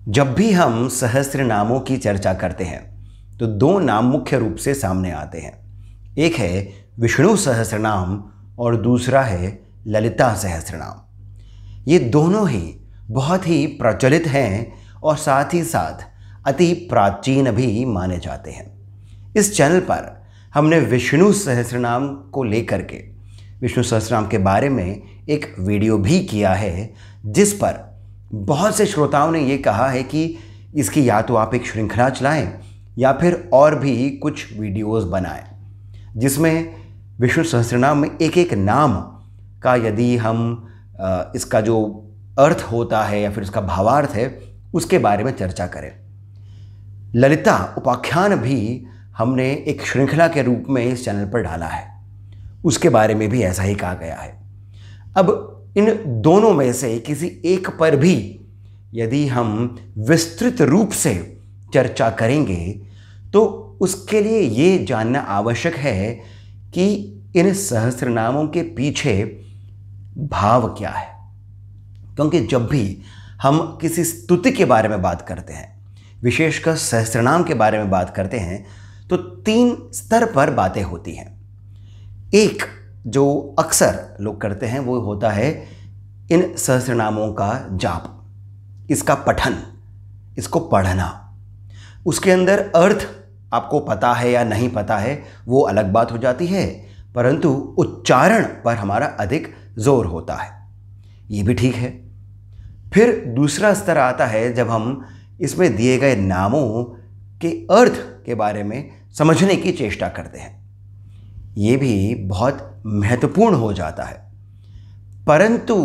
जब भी हम सहस्त्र नामों की चर्चा करते हैं तो दो नाम मुख्य रूप से सामने आते हैं। एक है विष्णु सहस्त्रनाम और दूसरा है ललिता सहस्त्रनाम। ये दोनों ही बहुत ही प्रचलित हैं और साथ ही साथ अति प्राचीन भी माने जाते हैं। इस चैनल पर हमने विष्णु सहस्त्रनाम को लेकर के विष्णु सहस्त्रनाम के बारे में एक वीडियो भी किया है, जिस पर बहुत से श्रोताओं ने ये कहा है कि इसकी या तो आप एक श्रृंखला चलाएं या फिर और भी कुछ वीडियोस बनाएं, जिसमें विष्णु सहस्त्रनाम में एक एक नाम का यदि हम इसका जो अर्थ होता है या फिर उसका भावार्थ है उसके बारे में चर्चा करें। ललिता उपाख्यान भी हमने एक श्रृंखला के रूप में इस चैनल पर डाला है, उसके बारे में भी ऐसा ही कहा गया है। अब इन दोनों में से किसी एक पर भी यदि हम विस्तृत रूप से चर्चा करेंगे तो उसके लिए ये जानना आवश्यक है कि इन सहस्त्रनामों के पीछे भाव क्या है। क्योंकि जब भी हम किसी स्तुति के बारे में बात करते हैं, विशेषकर सहस्त्रनाम के बारे में बात करते हैं, तो तीन स्तर पर बातें होती हैं। एक जो अक्सर लोग करते हैं वो होता है इन सहस्त्रनामों का जाप, इसका पठन, इसको पढ़ना। उसके अंदर अर्थ आपको पता है या नहीं पता है वो अलग बात हो जाती है, परंतु उच्चारण पर हमारा अधिक जोर होता है, ये भी ठीक है। फिर दूसरा स्तर आता है जब हम इसमें दिए गए नामों के अर्थ के बारे में समझने की चेष्टा करते हैं, ये भी बहुत महत्वपूर्ण हो जाता है। परंतु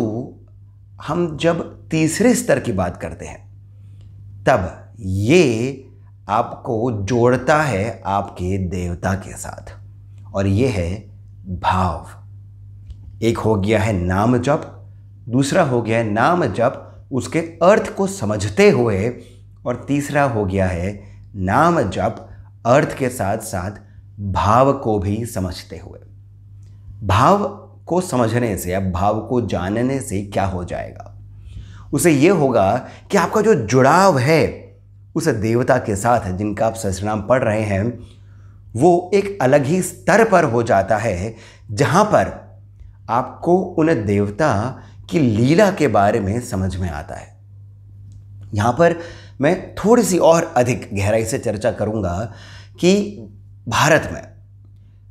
हम जब तीसरे स्तर की बात करते हैं तब ये आपको जोड़ता है आपके देवता के साथ, और ये है भाव। एक हो गया है नाम जप, दूसरा हो गया है नाम जप उसके अर्थ को समझते हुए, और तीसरा हो गया है नाम जप अर्थ के साथ साथ भाव को भी समझते हुए। भाव को समझने से, अब भाव को जानने से क्या हो जाएगा, उसे ये होगा कि आपका जो जुड़ाव है उस देवता के साथ जिनका आप सहस्त्रनाम पढ़ रहे हैं वो एक अलग ही स्तर पर हो जाता है, जहाँ पर आपको उन देवता की लीला के बारे में समझ में आता है। यहाँ पर मैं थोड़ी सी और अधिक गहराई से चर्चा करूँगा कि भारत में,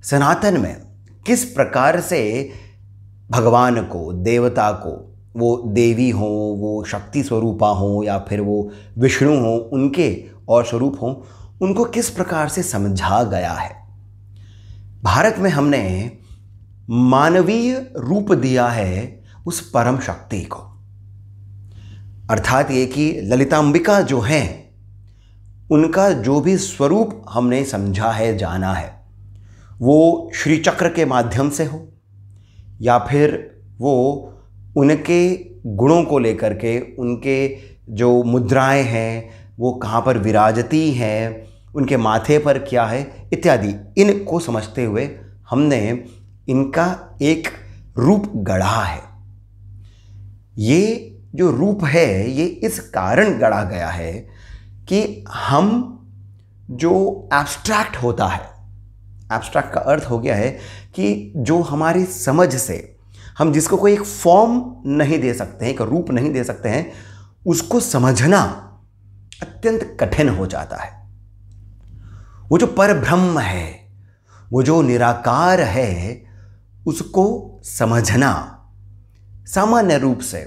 सनातन में किस प्रकार से भगवान को, देवता को, वो देवी हों, वो शक्ति स्वरूपा हों या फिर वो विष्णु हों, उनके और स्वरूप हों, उनको किस प्रकार से समझा गया है। भारत में हमने मानवीय रूप दिया है उस परम शक्ति को, अर्थात ये कि ललितांबिका जो हैं उनका जो भी स्वरूप हमने समझा है, जाना है, वो श्री चक्र के माध्यम से हो या फिर वो उनके गुणों को लेकर के, उनके जो मुद्राएं हैं वो कहाँ पर विराजती हैं, उनके माथे पर क्या है इत्यादि, इनको समझते हुए हमने इनका एक रूप गढ़ा है। ये जो रूप है ये इस कारण गढ़ा गया है कि हम जो एब्स्ट्रैक्ट होता है, एब्स्ट्रैक्ट का अर्थ हो गया है कि जो हमारी समझ से हम जिसको कोई एक फॉर्म नहीं दे सकते हैं, एक रूप नहीं दे सकते हैं, उसको समझना अत्यंत कठिन हो जाता है। वो जो परब्रह्म है, वो जो निराकार है, उसको समझना सामान्य रूप से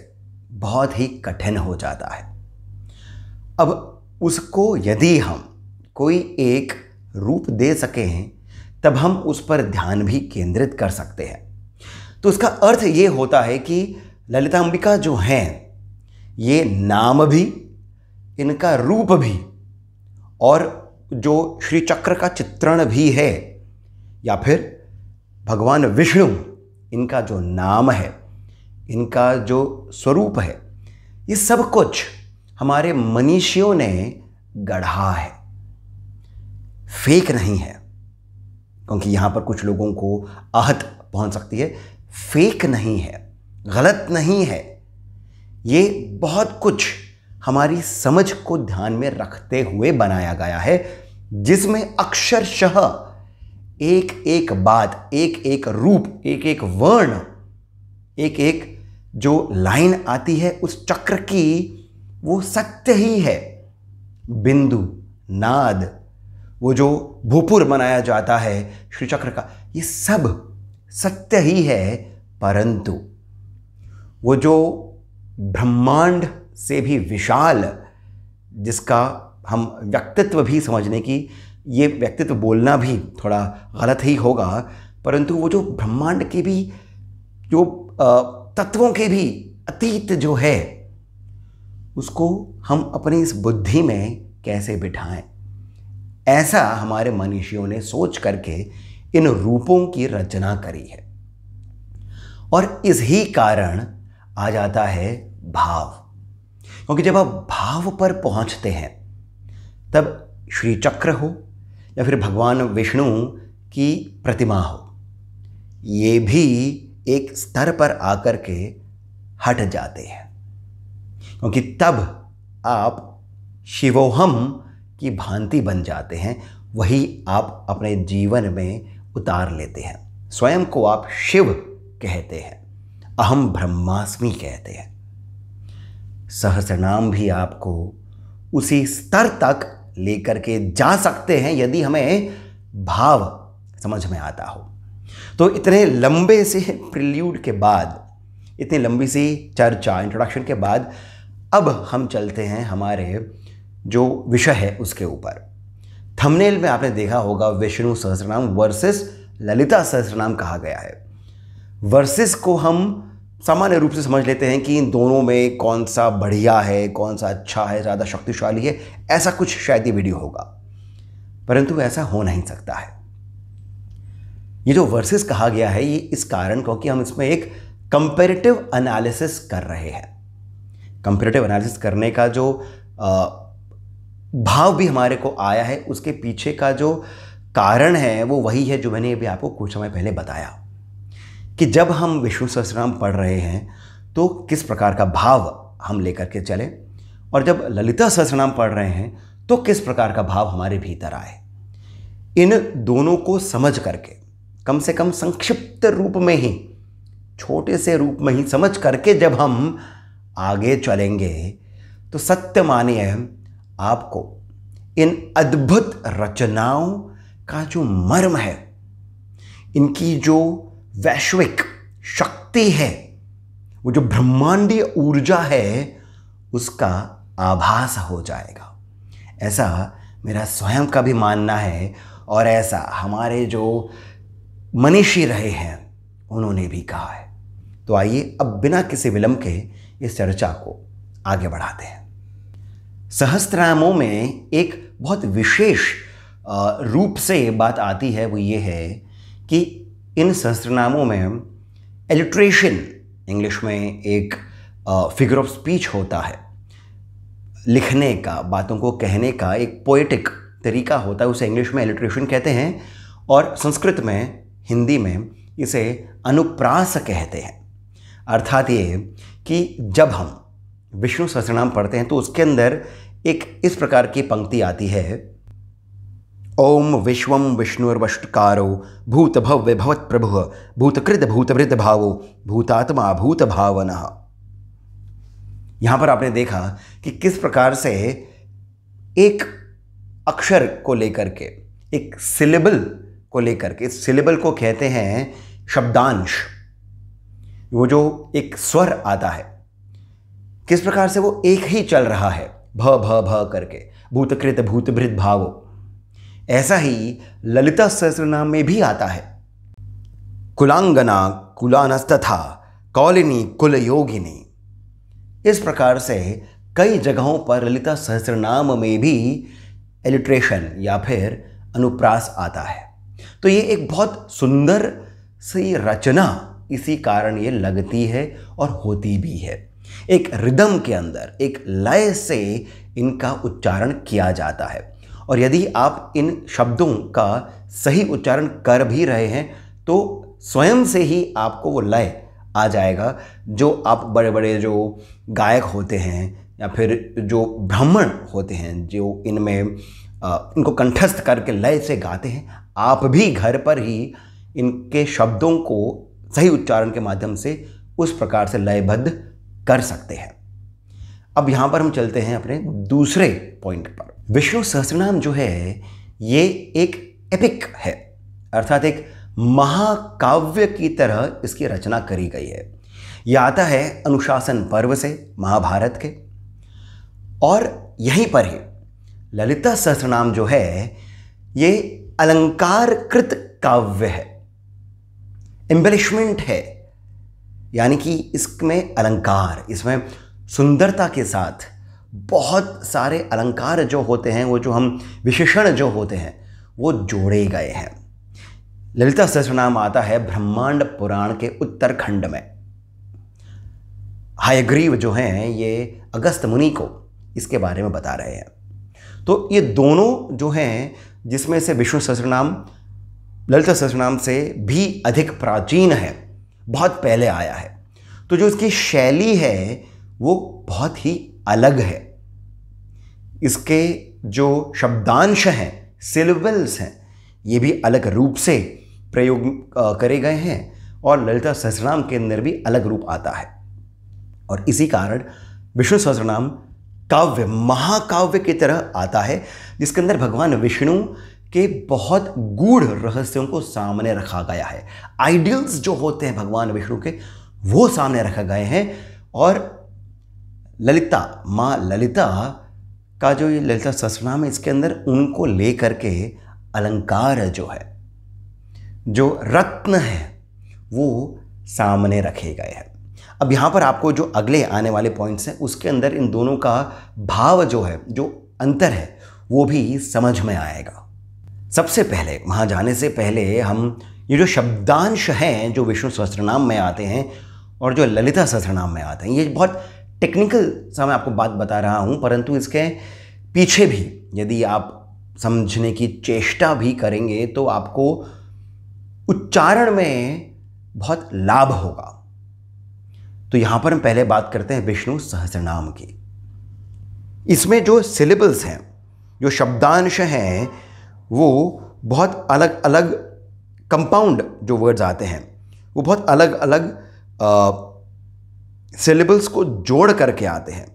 बहुत ही कठिन हो जाता है। अब उसको यदि हम कोई एक रूप दे सकें तब हम उस पर ध्यान भी केंद्रित कर सकते हैं। तो उसका अर्थ ये होता है कि ललितांबिका जो हैं ये नाम भी, इनका रूप भी, और जो श्री चक्र का चित्रण भी है, या फिर भगवान विष्णु इनका जो नाम है, इनका जो स्वरूप है, ये सब कुछ हमारे मनीषियों ने गढ़ा है, फेक नहीं है। क्योंकि यहाँ पर कुछ लोगों को आहत पहुँच सकती है। फेक नहीं है, गलत नहीं है, ये बहुत कुछ हमारी समझ को ध्यान में रखते हुए बनाया गया है, जिसमें अक्षरशः एक एक बात, एक एक रूप, एक एक वर्ण, एक एक जो लाइन आती है उस चक्र की, वो सत्य ही है। बिंदु, नाद, वो जो भूपुर बनाया जाता है श्री चक्र का, ये सब सत्य ही है। परंतु वो जो ब्रह्मांड से भी विशाल, जिसका हम व्यक्तित्व भी समझने की, ये व्यक्तित्व बोलना भी थोड़ा गलत ही होगा, परंतु वो जो ब्रह्मांड के भी जो तत्वों के भी अतीत जो है, उसको हम अपनी इस बुद्धि में कैसे बिठाएं, ऐसा हमारे मनीषियों ने सोच करके इन रूपों की रचना करी है। और इसी कारण आ जाता है भाव, क्योंकि जब आप भाव पर पहुंचते हैं तब श्री चक्र हो या फिर भगवान विष्णु की प्रतिमा हो, ये भी एक स्तर पर आकर के हट जाते हैं, क्योंकि तब आप शिवोहम की भांति बन जाते हैं। वही आप अपने जीवन में उतार लेते हैं। स्वयं को आप शिव कहते हैं, अहम ब्रह्मास्मि कहते हैं। सहस्रनाम भी आपको उसी स्तर तक लेकर के जा सकते हैं यदि हमें भाव समझ में आता हो। तो इतने लंबे से प्रिल्यूड के बाद, इतनी लंबी सी चर्चा, इंट्रोडक्शन के बाद, अब हम चलते हैं हमारे जो विषय है उसके ऊपर। थंबनेल में आपने देखा होगा विष्णु सहस्रनाम वर्सेस ललिता सहस्रनाम कहा गया है। वर्सेस को हम सामान्य रूप से समझ लेते हैं कि इन दोनों में कौन सा बढ़िया है, कौन सा अच्छा है, ज़्यादा शक्तिशाली है, ऐसा कुछ शायद ये वीडियो होगा, परंतु ऐसा हो नहीं सकता है। ये जो वर्सेस कहा गया है ये इस कारण, क्योंकि हम इसमें एक कंपैरेटिव एनालिसिस कर रहे हैं। कंपैरेटिव एनालिसिस करने का जो भाव भी हमारे को आया है, उसके पीछे का जो कारण है वो वही है जो मैंने अभी आपको कुछ समय पहले बताया, कि जब हम विष्णु सहस्रनाम पढ़ रहे हैं तो किस प्रकार का भाव हम लेकर के चले, और जब ललिता सहस्रनाम पढ़ रहे हैं तो किस प्रकार का भाव हमारे भीतर आए। इन दोनों को समझ करके, कम से कम संक्षिप्त रूप में ही, छोटे से रूप में ही समझ करके जब हम आगे चलेंगे तो सत्य मानिए आपको इन अद्भुत रचनाओं का जो मर्म है, इनकी जो वैश्विक शक्ति है, वो जो ब्रह्मांडीय ऊर्जा है, उसका आभास हो जाएगा। ऐसा मेरा स्वयं का भी मानना है, और ऐसा हमारे जो मनीषी रहे हैं उन्होंने भी कहा है। तो आइए अब बिना किसी विलंब के इस चर्चा को आगे बढ़ाते हैं। सहस्त्रनामों में एक बहुत विशेष रूप से बात आती है, वो ये है कि इन सहस्त्रनामों में एलिट्रेशन, इंग्लिश में एक फिगर ऑफ स्पीच होता है, लिखने का, बातों को कहने का एक पोएटिक तरीका होता है, उसे इंग्लिश में एलिट्रेशन कहते हैं, और संस्कृत में, हिंदी में इसे अनुप्रास कहते हैं। अर्थात ये कि जब हम विष्णु सहस्रनाम पढ़ते हैं तो उसके अंदर एक इस प्रकार की पंक्ति आती है, ओम विश्वम विष्णुर्वष्टकारो भूत भव्य भवत प्रभु भूतकृत भूतवृत भावो भूतात्मा भूत भावना। यहां पर आपने देखा कि किस प्रकार से एक अक्षर को लेकर के, एक सिलेबल को लेकर के, इस सिलेबल को कहते हैं शब्दांश, वो जो एक स्वर आता है, किस प्रकार से वो एक ही चल रहा है, भ भ भ करके, भूतकृत भूतभृत भावो। ऐसा ही ललिता सहस्रनाम में भी आता है, कुलांगना कुलानस्तथा कौलिनी कुल योगिनी। इस प्रकार से कई जगहों पर ललिता सहस्रनाम में भी एलिट्रेशन या फिर अनुप्रास आता है। तो ये एक बहुत सुंदर सी रचना इसी कारण ये लगती है और होती भी है। एक रिदम के अंदर, एक लय से इनका उच्चारण किया जाता है, और यदि आप इन शब्दों का सही उच्चारण कर भी रहे हैं तो स्वयं से ही आपको वो लय आ जाएगा। जो आप बड़े बड़े जो गायक होते हैं, या फिर जो ब्राह्मण होते हैं जो इनमें इनको कंठस्थ करके लय से गाते हैं, आप भी घर पर ही इनके शब्दों को सही उच्चारण के माध्यम से उस प्रकार से लयबद्ध कर सकते हैं। अब यहाँ पर हम चलते हैं अपने दूसरे पॉइंट पर। विष्णु सहस्त्रनाम जो है ये एक एपिक है, अर्थात एक महाकाव्य की तरह इसकी रचना करी गई है। यह आता है अनुशासन पर्व से, महाभारत के, और यहीं पर ही ललिता सहस्त्रनाम जो है ये अलंकारकृत काव्य है, एम्बेलिशमेंट है, यानी कि इसमें अलंकार, इसमें सुंदरता के साथ बहुत सारे अलंकार जो होते हैं, वो जो हम विशेषण जो होते हैं वो जोड़े गए हैं। ललिता सहस्त्रनाम आता है ब्रह्मांड पुराण के उत्तरखंड में। हयग्रीव जो हैं ये अगस्त मुनि को इसके बारे में बता रहे हैं। तो ये दोनों जो हैं, जिसमें से विष्णु सहस्त्रनाम ललिता सहस्त्रनाम से भी अधिक प्राचीन है, बहुत पहले आया है, तो जो इसकी शैली है वो बहुत ही अलग है। इसके जो शब्दांश हैं, सिलेबल्स हैं, ये भी अलग रूप से प्रयोग करे गए हैं और ललिता सहस्त्रनाम के अंदर भी अलग रूप आता है। और इसी कारण विष्णु सहस्त्रनाम काव्य, महाकाव्य की तरह आता है, जिसके अंदर भगवान विष्णु के बहुत गूढ़ रहस्यों को सामने रखा गया है। आइडियल्स जो होते हैं भगवान विष्णु के, वो सामने रखे गए हैं। और ललिता, माँ ललिता का जो ये ललिता सहस्त्रनाम है, इसके अंदर उनको लेकर के अलंकार जो है, जो रत्न है, वो सामने रखे गए हैं। अब यहाँ पर आपको जो अगले आने वाले पॉइंट्स हैं उसके अंदर इन दोनों का भाव जो है, जो अंतर है, वो भी समझ में आएगा। सबसे पहले वहाँ जाने से पहले हम ये जो शब्दांश हैं जो विष्णु सहस्त्रनाम में आते हैं और जो ललिता सहस्त्रनाम में आते हैं, ये बहुत टेक्निकल सा मैं आपको बात बता रहा हूँ, परंतु इसके पीछे भी यदि आप समझने की चेष्टा भी करेंगे तो आपको उच्चारण में बहुत लाभ होगा। तो यहाँ पर हम पहले बात करते हैं विष्णु सहस्त्रनाम की। इसमें जो सिलेबल्स हैं, जो शब्दांश हैं, वो बहुत अलग अलग कंपाउंड जो वर्ड्स आते हैं, वो बहुत अलग अलग सिलेबल्स को जोड़ करके आते हैं।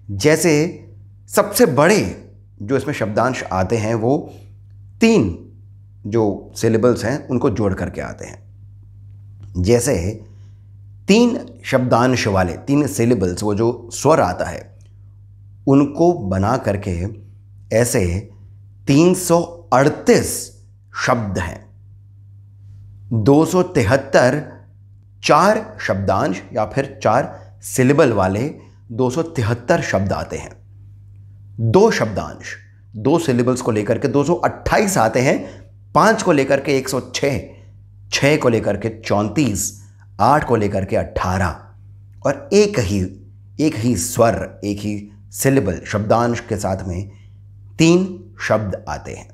जैसे सबसे बड़े जो इसमें शब्दांश आते हैं वो 3 जो सिलेबल्स हैं उनको जोड़ करके आते हैं। जैसे 3 शब्दांश वाले 3 सिलेबल्स, वो जो स्वर आता है, उनको बना करके ऐसे 338 शब्द हैं। 273 4 शब्दांश या फिर 4 सिलेबल वाले 273 शब्द आते हैं। 2 शब्दांश 2 सिलेबल्स को लेकर के 228 आते हैं, 5 को लेकर के 106, 6 को लेकर के 34, 8 को लेकर के 18 और एक ही स्वर, एक ही सिलेबल शब्दांश के साथ में 3 शब्द आते हैं।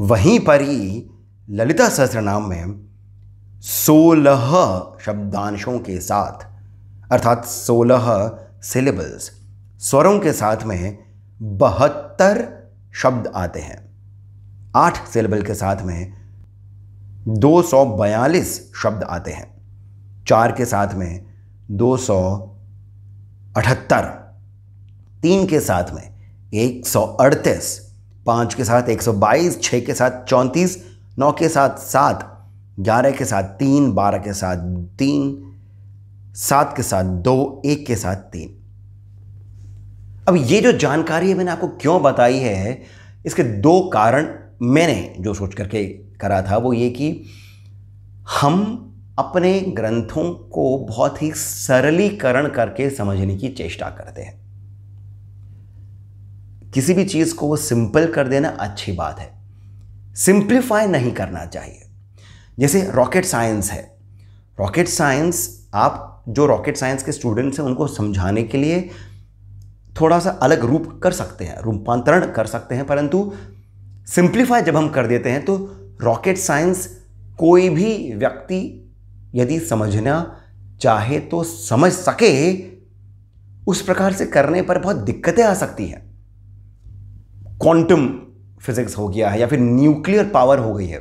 वहीं पर ही ललिता सहस्त्रनाम में 16 शब्दांशों के साथ, अर्थात 16 सिलेबल्स, स्वरों के साथ में 72 शब्द आते हैं। 8 सिलेबल के साथ में 242 शब्द आते हैं। 4 के साथ में 278, 3 के साथ में 138, 5 के साथ 122, 6 के साथ 34, 9 के साथ 7, 11 के साथ 3, 12 के साथ 3, 7 के साथ 2, 1 के साथ 3। अब ये जो जानकारी है मैंने आपको क्यों बताई है, इसके 2 कारण मैंने जो सोच करके करा था वो ये कि हम अपने ग्रंथों को बहुत ही सरलीकरण करके समझने की चेष्टा करते हैं। किसी भी चीज़ को सिंपल कर देना अच्छी बात है, सिंप्लीफाई नहीं करना चाहिए। जैसे रॉकेट साइंस है, रॉकेट साइंस, आप जो रॉकेट साइंस के स्टूडेंट्स हैं उनको समझाने के लिए थोड़ा सा अलग रूप कर सकते हैं, रूपांतरण कर सकते हैं, परंतु सिंप्लीफाई जब हम कर देते हैं तो रॉकेट साइंस कोई भी व्यक्ति यदि समझना चाहे तो समझ सके, उस प्रकार से करने पर बहुत दिक्कतें आ सकती हैं। क्वांटम फिजिक्स हो गया है या फिर न्यूक्लियर पावर हो गई है,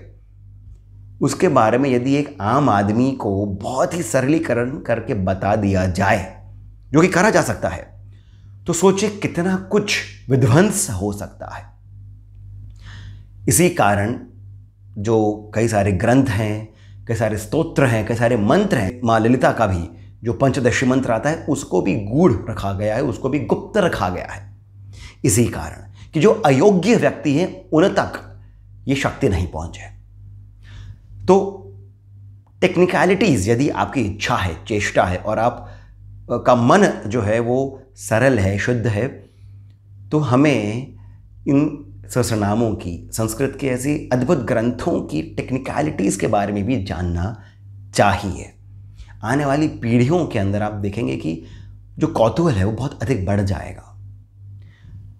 उसके बारे में यदि एक आम आदमी को बहुत ही सरलीकरण करके बता दिया जाए, जो कि करा जा सकता है, तो सोचिए कितना कुछ विध्वंस हो सकता है। इसी कारण जो कई सारे ग्रंथ हैं, कई सारे स्तोत्र हैं, कई सारे मंत्र हैं, माँ ललिता का भी जो पंचदशी मंत्र आता है उसको भी गूढ़ रखा गया है, उसको भी गुप्त रखा गया है। इसी कारण कि जो अयोग्य व्यक्ति हैं उन तक ये शक्ति नहीं पहुंचे। तो टेक्निकलिटीज यदि आपकी इच्छा है, चेष्टा है और आप का मन जो है वो सरल है, शुद्ध है, तो हमें इन सहस्रनामों की, संस्कृत के ऐसी अद्भुत ग्रंथों की टेक्निकलिटीज़ के बारे में भी जानना चाहिए। आने वाली पीढ़ियों के अंदर आप देखेंगे कि जो कौतूहल है वो बहुत अधिक बढ़ जाएगा।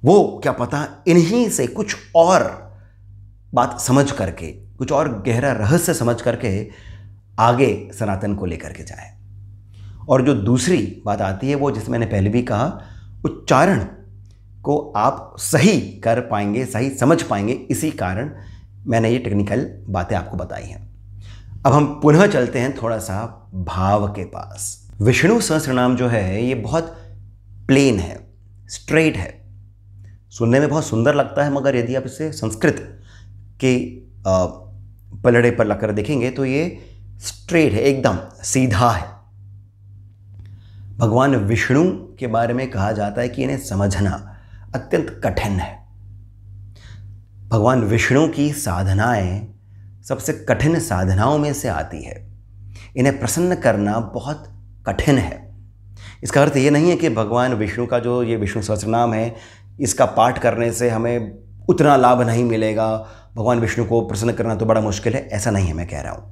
वो क्या पता इन्हीं से कुछ और बात समझ करके, कुछ और गहरा रहस्य समझ करके आगे सनातन को लेकर के जाए। और जो दूसरी बात आती है वो, जिसे मैंने पहले भी कहा, उच्चारण को आप सही कर पाएंगे, सही समझ पाएंगे। इसी कारण मैंने ये टेक्निकल बातें आपको बताई हैं। अब हम पुनः चलते हैं थोड़ा सा भाव के पास। विष्णु सहस्त्रनाम जो है ये बहुत प्लेन है, स्ट्रेट है, सुनने में बहुत सुंदर लगता है, मगर यदि आप इसे संस्कृत के पलड़े पर लगाकर देखेंगे तो ये स्ट्रेट है, एकदम सीधा है। भगवान विष्णु के बारे में कहा जाता है कि इन्हें समझना अत्यंत कठिन है। भगवान विष्णु की साधनाएं सबसे कठिन साधनाओं में से आती है। इन्हें प्रसन्न करना बहुत कठिन है। इसका अर्थ ये नहीं है कि भगवान विष्णु का जो ये विष्णु सहस्त्रनाम है, इसका पाठ करने से हमें उतना लाभ नहीं मिलेगा, भगवान विष्णु को प्रसन्न करना तो बड़ा मुश्किल है, ऐसा नहीं है मैं कह रहा हूँ।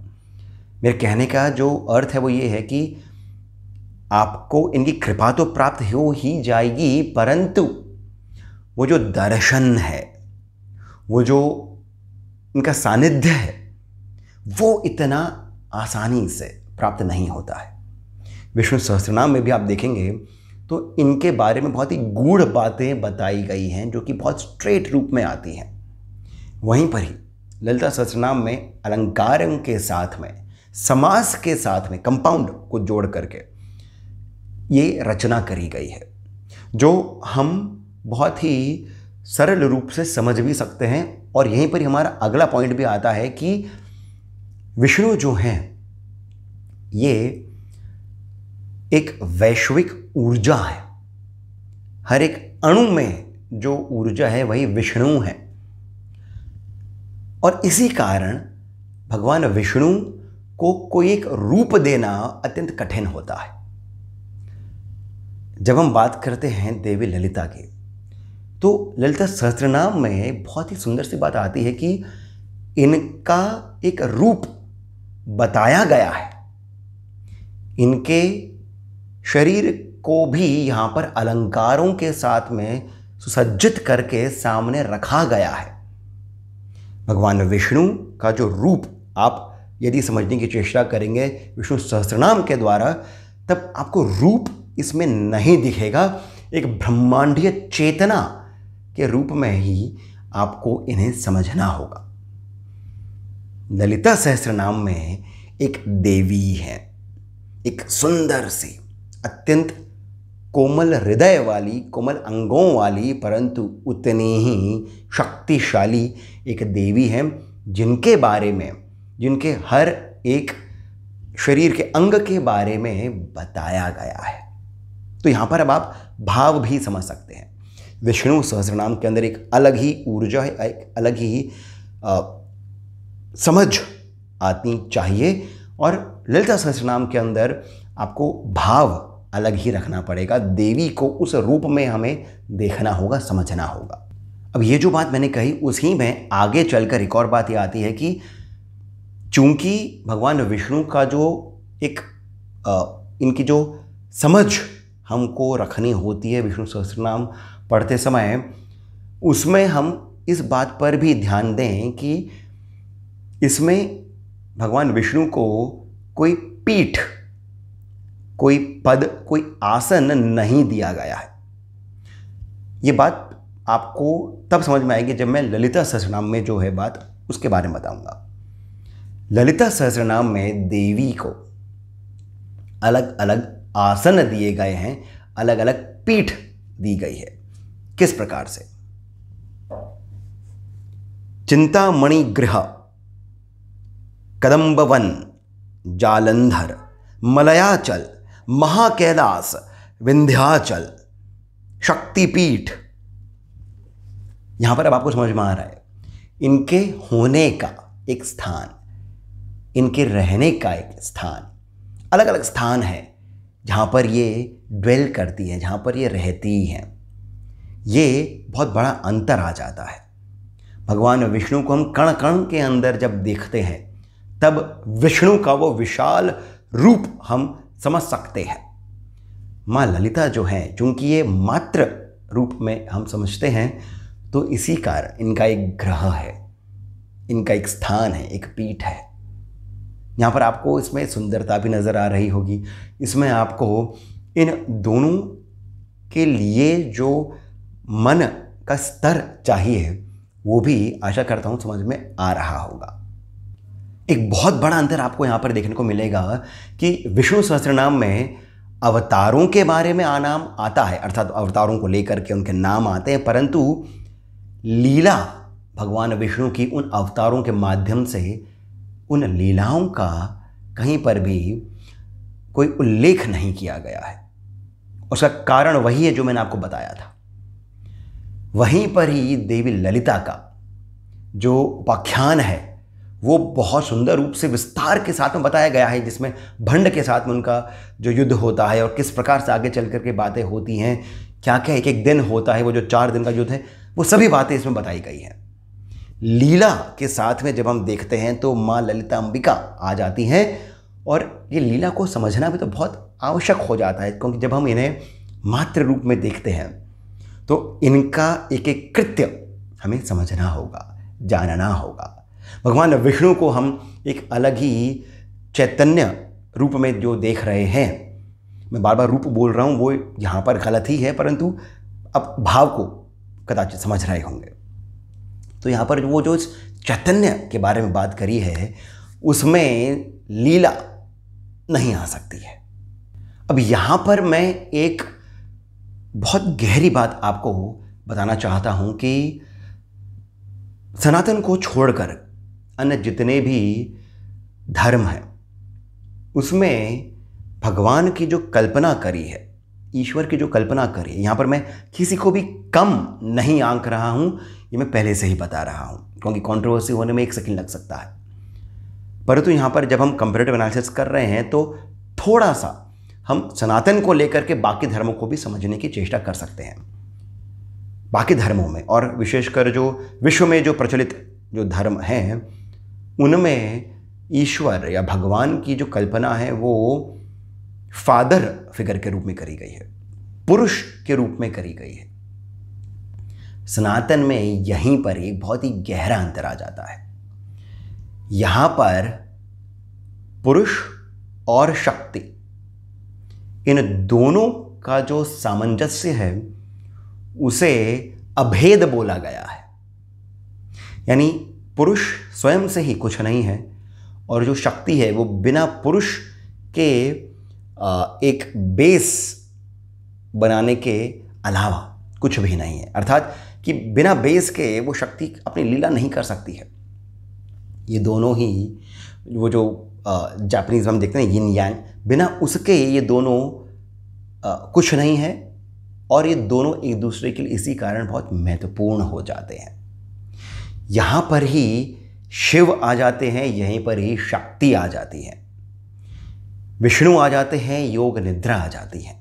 मेरे कहने का जो अर्थ है वो ये है कि आपको इनकी कृपा तो प्राप्त हो ही जाएगी, परंतु वो जो दर्शन है, वो जो इनका सानिध्य है, वो इतना आसानी से प्राप्त नहीं होता है। विष्णु सहस्त्रनाम में भी आप देखेंगे तो इनके बारे में बहुत ही गूढ़ बातें बताई गई हैं जो कि बहुत स्ट्रेट रूप में आती हैं। वहीं पर ही ललिता सहस्त्रनाम में अलंकारों के साथ में, समास के साथ में, कंपाउंड को जोड़ करके ये रचना करी गई है, जो हम बहुत ही सरल रूप से समझ भी सकते हैं। और यहीं पर ही हमारा अगला पॉइंट भी आता है कि विष्णु जो हैं ये एक वैश्विक ऊर्जा है। हर एक अणु में जो ऊर्जा है वही विष्णु है। और इसी कारण भगवान विष्णु को कोई एक रूप देना अत्यंत कठिन होता है। जब हम बात करते हैं देवी ललिता की, तो ललिता सहस्त्रनाम में बहुत ही सुंदर सी बात आती है कि इनका एक रूप बताया गया है। इनके शरीर को भी यहाँ पर अलंकारों के साथ में सुसज्जित करके सामने रखा गया है। भगवान विष्णु का जो रूप आप यदि समझने की चेष्टा करेंगे विष्णु सहस्त्रनाम के द्वारा, तब आपको रूप इसमें नहीं दिखेगा। एक ब्रह्मांडीय चेतना के रूप में ही आपको इन्हें समझना होगा। ललिता सहस्त्रनाम में एक देवी है, एक सुंदर सी, अत्यंत कोमल हृदय वाली, कोमल अंगों वाली, परंतु उतनी ही शक्तिशाली एक देवी है, जिनके बारे में, जिनके हर एक शरीर के अंग के बारे में बताया गया है। तो यहाँ पर अब आप भाव भी समझ सकते हैं। विष्णु सहस्त्रनाम के अंदर एक अलग ही ऊर्जा है, एक अलग ही समझ आनी चाहिए, और ललिता सहस्त्रनाम के अंदर आपको भाव अलग ही रखना पड़ेगा। देवी को उस रूप में हमें देखना होगा, समझना होगा। अब ये जो बात मैंने कही, उसी में आगे चलकर एक और बात ये आती है कि चूंकि भगवान विष्णु का जो एक इनकी जो समझ हमको रखनी होती है विष्णु सहस्त्रनाम पढ़ते समय, उसमें हम इस बात पर भी ध्यान दें कि इसमें भगवान विष्णु को कोई पीठ, कोई पद, कोई आसन नहीं दिया गया है। ये बात आपको तब समझ में आएगी जब मैं ललिता सहस्रनाम में जो है बात उसके बारे में बताऊंगा। ललिता सहस्रनाम में देवी को अलग अलग आसन दिए गए हैं, अलग अलग पीठ दी गई है। किस प्रकार से? चिंतामणि गृह, कदम्बवन, जालंधर, मलयाचल, महाकैलास, विंध्याचल, शक्तिपीठ। यहां पर अब आपको समझ में आ रहा है इनके होने का एक स्थान, इनके रहने का एक स्थान, अलग अलग स्थान है जहां पर ये ड्वेल करती है, जहां पर ये रहती हैं। ये बहुत बड़ा अंतर आ जाता है। भगवान विष्णु को हम कण कण के अंदर जब देखते हैं तब विष्णु का वो विशाल रूप हम समझ सकते हैं। माँ ललिता जो हैं, चूंकि ये मात्र रूप में हम समझते हैं, तो इसी कारण इनका एक ग्रह है, इनका एक स्थान है, एक पीठ है। यहाँ पर आपको इसमें सुंदरता भी नज़र आ रही होगी। इसमें आपको इन दोनों के लिए जो मन का स्तर चाहिए वो भी आशा करता हूँ समझ में आ रहा होगा। एक बहुत बड़ा अंतर आपको यहाँ पर देखने को मिलेगा कि विष्णु सहस्त्रनाम में अवतारों के बारे में नाम आता है, अर्थात अवतारों को लेकर के उनके नाम आते हैं, परंतु लीला भगवान विष्णु की उन अवतारों के माध्यम से उन लीलाओं का कहीं पर भी कोई उल्लेख नहीं किया गया है। उसका कारण वही है जो मैंने आपको बताया था। वहीं पर ही देवी ललिता का जो उपाख्यान है वो बहुत सुंदर रूप से विस्तार के साथ में बताया गया है, जिसमें भंड के साथ में उनका जो युद्ध होता है और किस प्रकार से आगे चल कर के बातें होती हैं, क्या क्या एक एक दिन होता है, वो जो 4 दिन का युद्ध है, वो सभी बातें इसमें बताई गई हैं। लीला के साथ में जब हम देखते हैं तो माँ ललिता अंबिका आ जाती हैं और ये लीला को समझना भी तो बहुत आवश्यक हो जाता है, क्योंकि जब हम इन्हें मात्र रूप में देखते हैं तो इनका एक एक कृत्य हमें समझना होगा, जानना होगा। भगवान विष्णु को हम एक अलग ही चैतन्य रूप में जो देख रहे हैं, मैं बार बार रूप बोल रहा हूँ, वो यहाँ पर गलत ही है, परंतु अब भाव को कदाचित समझ रहे होंगे। तो यहाँ पर वो जो चैतन्य के बारे में बात करी है उसमें लीला नहीं आ सकती है। अब यहाँ पर मैं एक बहुत गहरी बात आपको बताना चाहता हूँ कि सनातन को छोड़कर अन्य जितने भी धर्म हैं उसमें भगवान की जो कल्पना करी है, ईश्वर की जो कल्पना करी है, यहाँ पर मैं किसी को भी कम नहीं आंक रहा हूँ, ये मैं पहले से ही बता रहा हूँ, क्योंकि कंट्रोवर्सी होने में 1 सेकंड लग सकता है। परंतु यहाँ पर जब हम कंपैरेटिव एनालिसिस कर रहे हैं तो थोड़ा सा हम सनातन को लेकर के बाकी धर्मों को भी समझने की चेष्टा कर सकते हैं। बाकी धर्मों में और विशेषकर जो विश्व में जो प्रचलित जो धर्म हैं उनमें ईश्वर या भगवान की जो कल्पना है वो फादर फिगर के रूप में करी गई है, पुरुष के रूप में करी गई है। सनातन में यहीं पर एक बहुत ही गहरा अंतर आ जाता है। यहाँ पर पुरुष और शक्ति, इन दोनों का जो सामंजस्य है उसे अभेद बोला गया है। यानी पुरुष स्वयं से ही कुछ नहीं है और जो शक्ति है वो बिना पुरुष के एक बेस बनाने के अलावा कुछ भी नहीं है। अर्थात कि बिना बेस के वो शक्ति अपनी लीला नहीं कर सकती है। ये दोनों ही वो जो जापानीज हम देखते हैं यिन यांग, बिना उसके ये दोनों कुछ नहीं है और ये दोनों एक दूसरे के लिए इसी कारण बहुत महत्वपूर्ण हो जाते हैं। यहाँ पर ही शिव आ जाते हैं, यहीं पर ही शक्ति आ जाती है, विष्णु आ जाते हैं, योग निद्रा आ जाती है।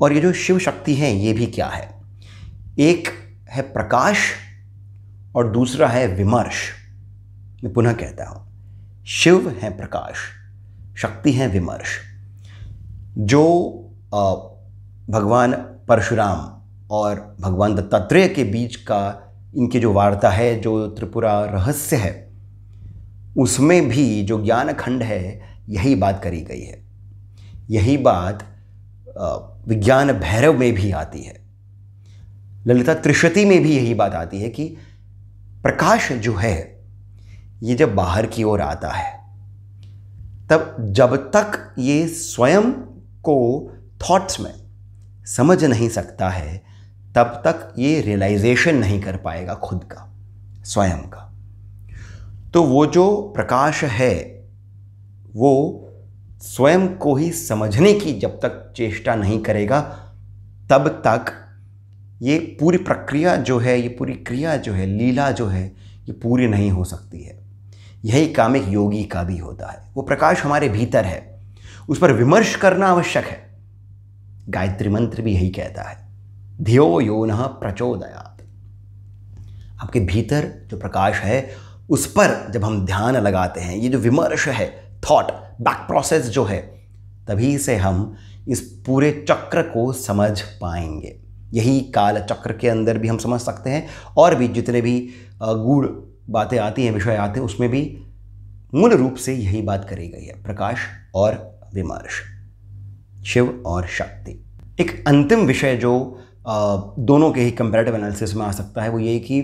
और ये जो शिव शक्ति है ये भी क्या है, एक है प्रकाश और दूसरा है विमर्श। मैं पुनः कहता हूँ, शिव है प्रकाश, शक्ति है विमर्श। जो भगवान परशुराम और भगवान दत्तात्रेय के बीच का इनकी जो वार्ता है, जो त्रिपुरा रहस्य है, उसमें भी जो ज्ञान खंड है यही बात करी गई है। यही बात विज्ञान भैरव में भी आती है, ललिता त्रिशती में भी यही बात आती है कि प्रकाश जो है ये जब बाहर की ओर आता है तब जब तक ये स्वयं को थॉट्स में समझ नहीं सकता है तब तक ये रियलाइजेशन नहीं कर पाएगा खुद का, स्वयं का। तो वो जो प्रकाश है वो स्वयं को ही समझने की जब तक चेष्टा नहीं करेगा तब तक ये पूरी प्रक्रिया जो है, ये पूरी क्रिया जो है, लीला जो है, ये पूरी नहीं हो सकती है। यही काम एक योगी का भी होता है। वो प्रकाश हमारे भीतर है, उस पर विमर्श करना आवश्यक है। गायत्री मंत्र भी यही कहता है, धियो यो नः प्रचोदयात्। आपके भीतर जो प्रकाश है उस पर जब हम ध्यान लगाते हैं, ये जो विमर्श है, थॉट बैक प्रोसेस जो है, तभी से हम इस पूरे चक्र को समझ पाएंगे। यही काल चक्र के अंदर भी हम समझ सकते हैं, और भी जितने भी गूढ़ बातें आती हैं, विषय आते हैं, उसमें भी मूल रूप से यही बात करी गई है, प्रकाश और विमर्श, शिव और शक्ति। एक अंतिम विषय जो दोनों के ही कंपैरेटिव एनालिसिस में आ सकता है वो ये कि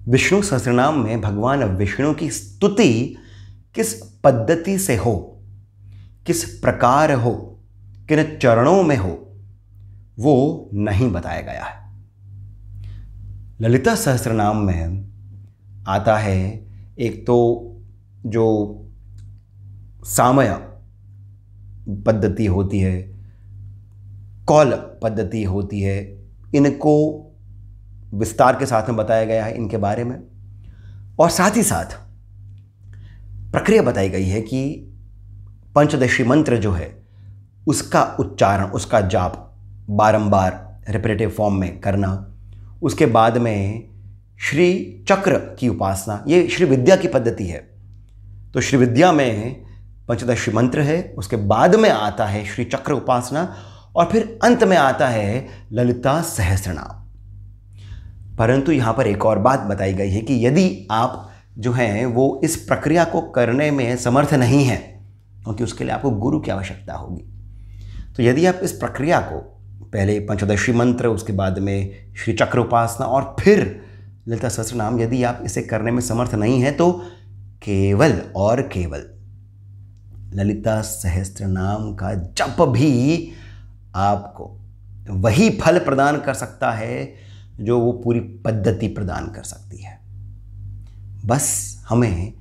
विष्णु सहस्त्रनाम में भगवान विष्णु की स्तुति किस पद्धति से हो, किस प्रकार हो, किन चरणों में हो, वो नहीं बताया गया है। ललिता सहस्त्रनाम में आता है एक तो जो सामय पद्धति होती है, कौल पद्धति होती है, इनको विस्तार के साथ में बताया गया है इनके बारे में, और साथ ही साथ प्रक्रिया बताई गई है कि पंचदशी मंत्र जो है उसका उच्चारण, उसका जाप बारंबार रिपीटेटिव फॉर्म में करना, उसके बाद में श्री चक्र की उपासना, ये श्री विद्या की पद्धति है। तो श्री विद्या में पंचदशी मंत्र है, उसके बाद में आता है श्री चक्र उपासना, और फिर अंत में आता है ललिता सहस्त्रनाम। परंतु यहाँ पर एक और बात बताई गई है कि यदि आप जो हैं वो इस प्रक्रिया को करने में समर्थ नहीं हैं, क्योंकि उसके लिए आपको गुरु की आवश्यकता होगी, तो यदि आप इस प्रक्रिया को पहले पंचदशी मंत्र, उसके बाद में श्री चक्र उपासना और फिर ललिता सहस्त्रनाम, यदि आप इसे करने में समर्थ नहीं हैं तो केवल और केवल ललिता सहस्त्रनाम का जप भी आपको वही फल प्रदान कर सकता है जो वो पूरी पद्धति प्रदान कर सकती है। बस हमें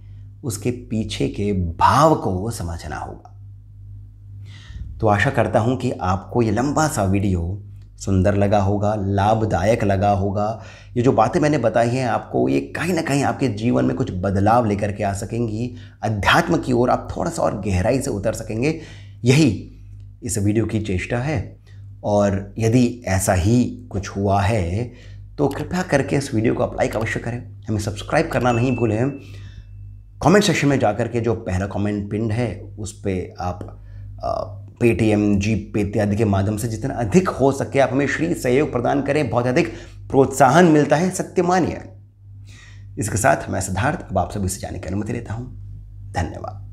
उसके पीछे के भाव को समझना होगा। तो आशा करता हूँ कि आपको ये लंबा सा वीडियो सुंदर लगा होगा, लाभदायक लगा होगा। ये जो बातें मैंने बताई हैं आपको, ये कहीं ना कहीं आपके जीवन में कुछ बदलाव लेकर के आ सकेंगी। अध्यात्म की ओर आप थोड़ा सा और गहराई से उतर सकेंगे, यही इस वीडियो की चेष्टा है। और यदि ऐसा ही कुछ हुआ है तो कृपया करके इस वीडियो को आप लाइक अवश्य करें, हमें सब्सक्राइब करना नहीं भूलें। कमेंट सेक्शन में जाकर के जो पहला कमेंट पिन है उस पर आप पेटीएम, जीपे इत्यादि के माध्यम से जितना अधिक हो सके आप हमें श्री सहयोग प्रदान करें, बहुत अधिक प्रोत्साहन मिलता है, सत्य मानिए। इसके साथ मैं सिद्धार्थ अब आप सभी से जाने की अनुमति लेता हूँ। धन्यवाद।